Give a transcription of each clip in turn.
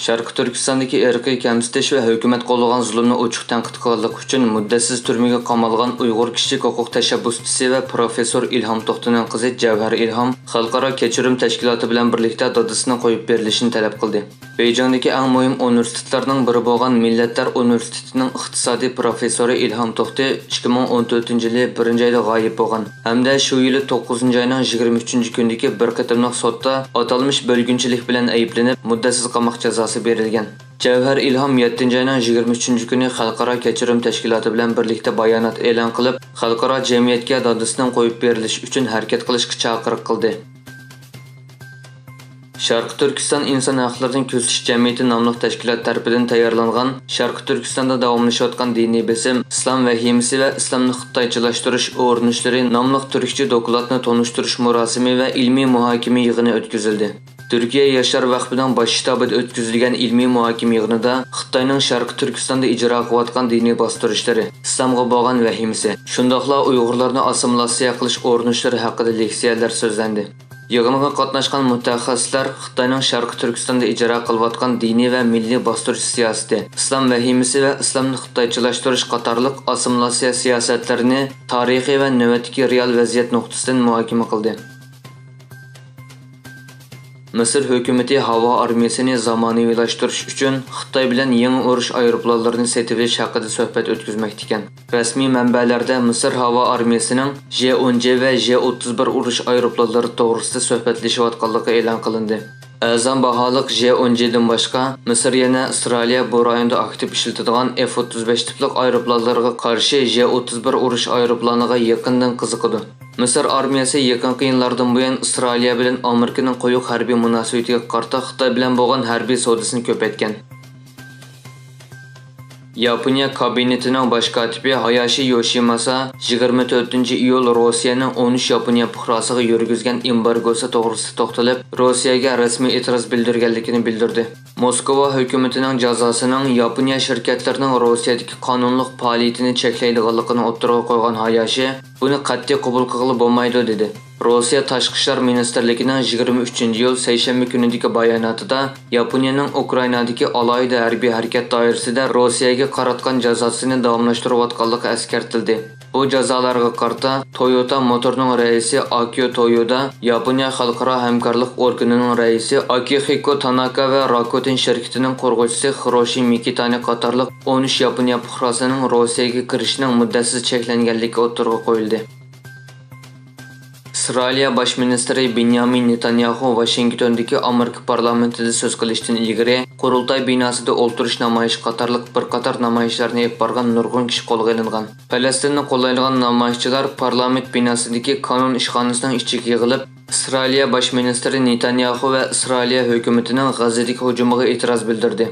Sharqi Turkistondagi irqiy kamsitish va hukumat qo'llagan zulmni ochiq tanqid qilganlik uchun muddatsiz turmaga qamalgan Uyg'ur kishilik huquq tashabbuschisi va professor Ilhom To'xtining qizi Javhar Ilhom xalqaro kechirim tashkiloti bilan birlikda dadasining qo'yib berilishini talab qildi. Beijingdagi eng muhim universitetlarning biri bo'lgan Millatlar universitetining iqtisodiy professori Ilhom To'xti 2014-yili 1-oyda g'oyib bo'lgan. Hamda shu yili 9-oyning 23-kunidagi bir qatimliq sotda atalmish bo'lgunchilik bilan ayblanib, muddatsiz qamoq jazosi berilgan. Javhar Ilhom 7-oyning 23-kuni xalqaro kechirim tashkiloti bilan birlikda bayonot e'lon qilib, xalqaro jamiyatga dadasining qo'yib berilishi uchun harakat qilishga chaqiriq qildi. Sharqi Turkiston inson haqlarining ko'zitish jamiyati nomli tashkilot tomonidan tayyorlangan Sharqi Turkistonda davomlashayotgan diniy besim, islom vahimasi va islomni xitoychalashtirish o'rinishlari nomli turkcha dokladni tonishtirish murosimi va ilmiy muhokama yig'ini o'tkazildi. Türkiye Yaşar Vakfı'ndan baş ştabida o'tkazilgan ilmiy muhokama yig'inida Xitoyning Sharqi Turkistonda ijro qilayotgan diniy bostirishlar, islomga bo'lgan vahimasi, shundoqla Uyg'urlarni assimilyatsiya qilish o'rinishlari haqida leksiyalar so'zlandi. Yig'inga qatnashgan mutaxassislar Xitoyning Sharqi Turkistonda ijro qilayotgan diniy va milliy bostirish siyosati, islom vahimasi va islomni xitoychalashtirish qatorliq assimilyatsiya siyosatlarini tarixiy va navbatdagi real vaziyat nuqtasidan muhokama qildi. Misr hukumati havo armiyasini zamonaviylashtirish uchun Xitoy bilan yangi urush aeroplanlarini sotib olish haqida suhbat o'tkazmoqda ekan. Rasmiy manbalarda Misr havo armiyasining J-10 va J-31 urush aeroplanlari to'g'risida suhbatlashayotganligi e'lon qilindi. Azam baholiq J-10 dan boshqa Misr yana Avstraliya bu rayonda aktiv ishlatadigan F-35 tiplik aeroplanlarga qarshi J-31 urush aeroplaniga yaqindan qiziqadi. Misr armiyasi yaqinqi yillardan buyon Avstraliya bilan Amerikaning qo'yiq harbiy munosabatiga qarshi Xitoy bilan bo'lgan harbiy savdosini ko'paytgan. Yaponiya kabinetining bosh kotibi Hayashi Yoshimasa 24-iyul Rossiyaning 13 Yaponiya fuqarosiga yurgizgan embargosi to'g'risida to'xtalib, Rossiyaga rasmiy e'tiroz bildirganligini bildirdi. Moskva hukumatining jazosining Yaponiya shirkatlarining Rossiyadagi qonunliq faoliyatini cheklaydiganligini o'ttirg'a qo'ygan Hayashi buni qat'iy qabul qilib bo'lmaydi dedi. Rossiya Tashqi ishlar ministrligining 23-iyul seshanba kunidagi bayonotida Yaponiyaning Ukrainadagi alohida harbiy harakat doirasida Rossiyaga qaratgan jazosini davomlashtirayotganligi eskartildi. Bu jazolarga qarshi Toyota motorining raisi Akio Toyoda, Yaponiya xalqaro hamkorlik organining raisi Akihiko Tanaka va Rakuten shirkatining qo'rg'uvchisi Hiroshi Mikitani qatorliq 13 Yaponiya fuqarosining Rossiyaga kirishining muddasiz cheklanganligi o'ttirg'a qo'yildi. Israeliya bosh ministri Benyamin Netanyahu Washingtondagi Amerika parlamentida so'z qilishdan ilgari qurultoy binosida o'ltirish namoyish qatorliq bir qator namoyishlarni olib borgan nurg'un kishi qo'lga olingan. Falastinni qo'llaydigan namoyishchilar parlament binosidagi qonun ishxonasining ichiga yig'ilib, Israeliya bosh ministri Netanyahu va Israeliya hukumatining G'azadagi hujumiga e'tiroz bildirdi.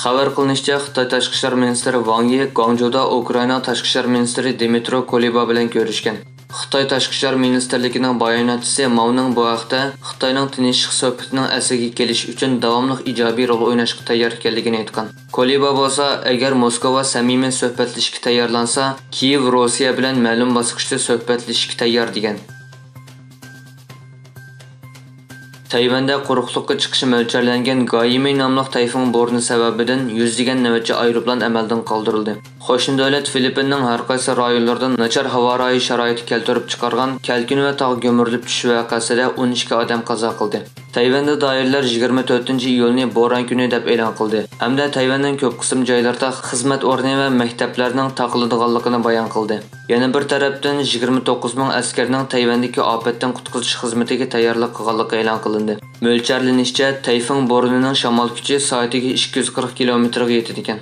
Xabar qilinishicha, Xitoy tashqi ishlar ministri Wang Yi Guangzhouda Ukraina tashqi ishlar ministri Dmytro Kuleba bilan ko'rishgan. Xitoy tashqi ishlar ministrligining bayonotchisi Mauning bu haqda Xitoyning tinchlik suhbatining asliga kelish uchun davomli ijobiy rol o'ynashga tayyor ekanligini aytgan. Kuleba bo'lsa, agar Moskva samimiy suhbatlashishga tayyorlansa, Kiyev Rossiya bilan ma'lum bosqichda suhbatlashishga tayyor degan. Tayvanda quruqlikka chiqishi mo'ljallangan Gaimi nomli tayfun bo'roni sababidan yuzlagan navbatchi aeroplan amaldan qoldirildi. Qo'shni davlat Filippinning har qaysi rayonlaridan nachar havo sharoiti keltirib chiqargan kalkin va tog' go'mirilib tushish voqeasida 12 odam qazo qildi. Tayvanda doirlar 24-iyulni bo'ron kuni deb e'lon qildi. Hamda Tayvanning ko'p qism joylarida xizmat o'rni va maktablarning taqiladiganligini bayon qildi. Yana bir tarafdan 29 ming askarning Tayvandagi ofatdan qutqizish xizmatiga tayyorlik qilganligi e'lon qilindi. Mo'ljallanishcha, tayfun bo'ronining shamol kuchi soatiga 240 kilometrga yetadi ekan.